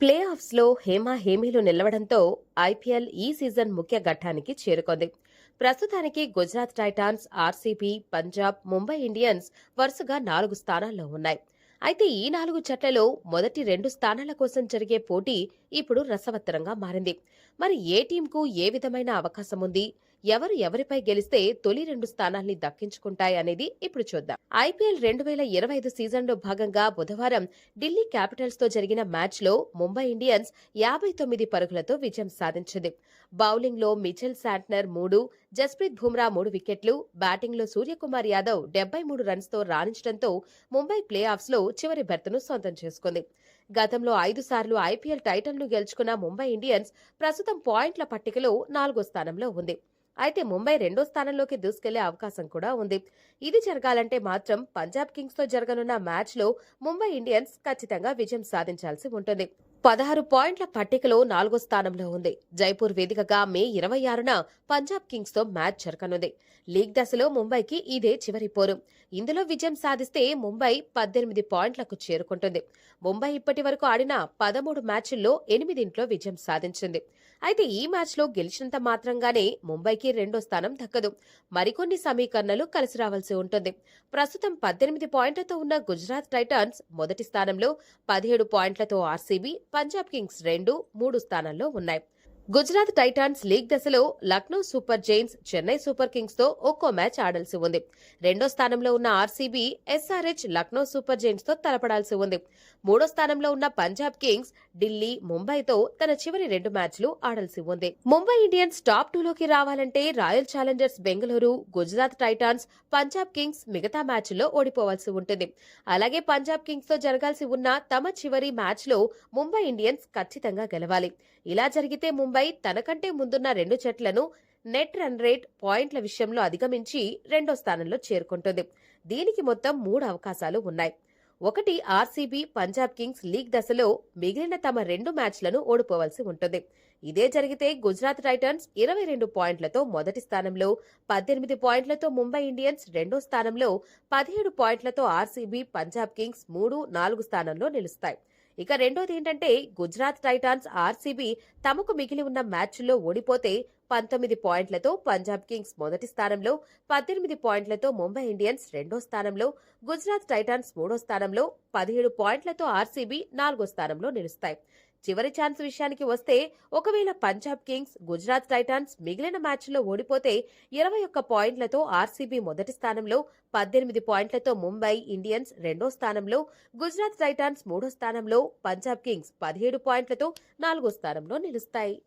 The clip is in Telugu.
ప్లే ఆఫ్స్లో హేమీలు నిలవడంతో ఐపీఎల్ ఈ సీజన్ ముఖ్య ఘట్టానికి చేరుకుంది. ప్రస్తుతానికి Gujarat Titans, RCB, Punjab, Mumbai Indians వరుసగా 4 స్థానాల్లో ఉన్నాయి. అయితే ఈ 4 జట్లలో మొదటి 2 స్థానాల కోసం జరిగే పోటీ ఇప్పుడు రసవత్తరంగా మారింది. మరి ఏ టీంకు ఏ విధమైన అవకాశం ఉంది, ఎవరు ఎవరిపై గెలిస్తే తొలి 2 స్థానాల్ని దక్కించుకుంటాయి అనేది ఇప్పుడు చూద్దాం. ఐపీఎల్ 2025 సీజన్లో భాగంగా బుధవారం ఢిల్లీ క్యాపిటల్స్ తో జరిగిన మ్యాచ్లో ముంబై ఇండియన్స్ 59 పరుగులతో విజయం సాధించింది. బౌలింగ్లో మిచెల్ శాంట్నర్ 3, జస్ప్రీత్ బుమ్రా 3 వికెట్లు, బ్యాటింగ్లో సూర్యకుమార్ యాదవ్ 73 రన్స్తో రాణించడంతో ముంబై ప్లే ఆఫ్స్లో చివరి బెర్త్ను సొంతం చేసుకుంది. గతంలో 5 సార్లు ఐపీఎల్ టైటిల్ను గెలుచుకున్న ముంబై ఇండియన్స్ ప్రస్తుతం పాయింట్ల పట్టికలో 4వ స్థానంలో ఉంది. అయితే ముంబై 2వ స్థానంలోకి దూసుకెళ్లే అవకాశం కూడా ఉంది. ఇది జరగాలంటే మాత్రం పంజాబ్ కింగ్స్ తో జరగనున్న మ్యాచ్లో ముంబై ఇండియన్స్ ఖచ్చితంగా విజయం సాధించాల్సి ఉంటుంది. 16 పాయింట్ల పట్టికలో 4వ స్థానంలో ఉంది. జైపూర్ వేదికగా మే 26న పంజాబ్ కింగ్స్ తో మ్యాచ్ జరగనుంది. లీగ్ దశలో ముంబైకి ఇదే చివరి పోరు. ఇందులో విజయం సాధిస్తే ముంబై 18 పాయింట్లకు చేరుకుంటుంది. ముంబై ఇప్పటి వరకు ఆడిన 13 మ్యాచ్ల్లో 8 విజయం సాధించింది. అయితే ఈ మ్యాచ్లో గెలిచినంత మాత్రంగానే ముంబైకి 2వ స్థానం దక్కదు. మరికొన్ని సమీకరణలు కలిసి రావాల్సి ఉంటుంది. ప్రస్తుతం 18 పాయింట్లతో ఉన్న గుజరాత్ టైటాన్స్ మొదటి స్థానంలో, 17 పాయింట్లతో ఆర్సీబీ, పంజాబ్ కింగ్స్ 2, 3 స్థానాల్లో ఉన్నాయి. గుజరాత్ టైటాన్స్ లీగ్ దశలో Lucknow super Giants, Chennai super Kings తో ఒక్కో మ్యాచ్ ఆడాల్సి ఉంది. 2వ స్థానంలో ఉన్న RCB, SRH Lucknow super Giants తో తలపడాల్సి ఉంది. 3వ స్థానంలో ఉన్న పంజాబ్ కింగ్స్ ఢిల్లీ, ముంబైతో తన చివరి 2 మ్యాచ్లు ఆడాల్సి ఉంది. ముంబై ఇండియన్స్ టాప్ 2లోకి రావాలంటే royal Challengers Bengaluru, Gujarat Titans, Punjab Kings మిగతా మ్యాచ్ల్లో ఓడిపోవాల్సి ఉంటుంది. అలాగే పంజాబ్ కింగ్స్ తో జరగాల్సి ఉన్న తమ చివరి మ్యాచ్లో ముంబై ఇండియన్స్ ఖచ్చితంగా గెలవాలి. ఇలా జరిగితే ముంబై తనకంటే ముందున్న 2 జట్లను నెట్ రన్ రేట్, పాయింట్ల విషయంలో అధిగమించి 2వ స్థానంలో చేరుకుంటుంది. దీనికి మొత్తం 3 అవకాశాలు ఉన్నాయి. 1, ఆర్సీబీ, పంజాబ్ కింగ్స్ లీగ్ దశలో మిగిలిన తమ 2 మ్యాచ్లను ఓడిపోవాల్సి ఉంటుంది. ఇదే జరిగితే గుజరాత్ టైటన్స్ 22 పాయింట్లతో మొదటి స్థానంలో, 18 పాయింట్లతో ముంబై ఇండియన్స్ 2వ స్థానంలో, 17 పాయింట్లతో ఆర్సీబీ, పంజాబ్ కింగ్స్ 3, 4 స్థానంలో నిలుస్తాయి. ఇక రెండోది ఏంటంటే గుజరాత్ టైటాన్స్, ఆర్సీబీ తమకు మిగిలి ఉన్న మ్యాచ్ల్లో ఓడిపోతే 19 పాయింట్లతో పంజాబ్ కింగ్స్ మొదటి స్థానంలో, 18 పాయింట్లతో ముంబై ఇండియన్స్ 2వ స్థానంలో, గుజరాత్ టైటాన్స్ 3వ స్థానంలో, 17 పాయింట్లతో ఆర్సీబీ 4వ స్థానంలో నిలుస్తాయి. చివరి ఛాన్స్ విషయానికి వస్తే ఒకవేళ పంజాబ్ కింగ్స్, గుజరాత్ టైటాన్స్ మిగిలిన మ్యాచ్ల్లో ఓడిపోతే 21 పాయింట్లతో ఆర్సీబీ మొదటి స్థానంలో, 18 పాయింట్లతో ముంబై ఇండియన్స్ 2వ స్థానంలో, గుజరాత్ టైటాన్స్ 3వ స్థానంలో, పంజాబ్ కింగ్స్ 17 పాయింట్లతో 4వ స్థానంలో నిలుస్తాయి.